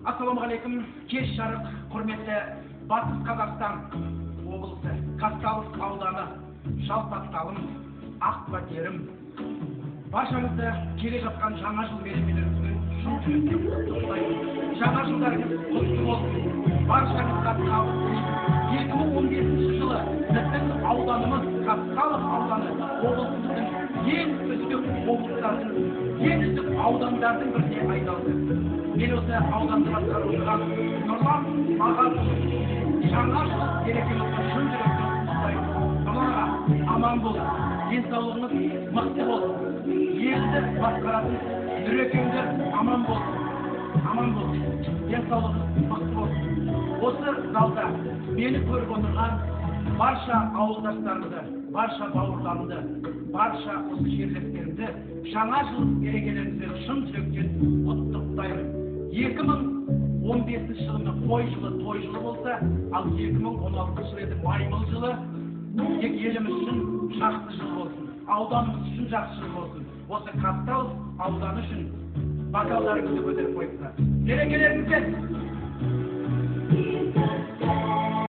Ассалаумағалейкум, кеш жарық, құрметті Батыс Қазақстан облысы, Казталов ауданы, Жалпақталым, Ақбатерім. Баршаңызды келе жатқан жаңа жыл мерекелеріңізбен шын жүректен құттықтаймын. Жаңа жылдарыңыз құтты болсын. Баршаңызға табыс тілеймін. 2015 жылы біздің ауданымыз, Казталов ауданы, облысымыздың ең үздік облыстардың, ең үздік аудандардың біріне айналды. Мен осы ауданды басқарып отырған Нұрлан Мағазұлы жаңа жыл мерекемізді шын жүректен құттықтаймын. Нұрлан аға, аман болсын, денсаулығыңыз мықты болсын, елді басқаратын нұрекеңдер аман болсын, денсаулығыңыз мықты болсын. Осы залда мені көріп отырған барша ауылдастарымды, барша бауырларымды, барша осы жерлестерімді жаңа жыл мерекелеріңізбен шын жүректен құттықтаймын. 2015 жылының қой жылы, той жылы болса, ал 2016 жылы еді маймыл жылы. Тек еліміз үшін жақсы жыл болсын, ауданымыз үшін жақсы жыл болсын. Осы Казталов ауданы үшін бокалдарыңызды көтеріп қойыңыздар. Мерекелеріңізбен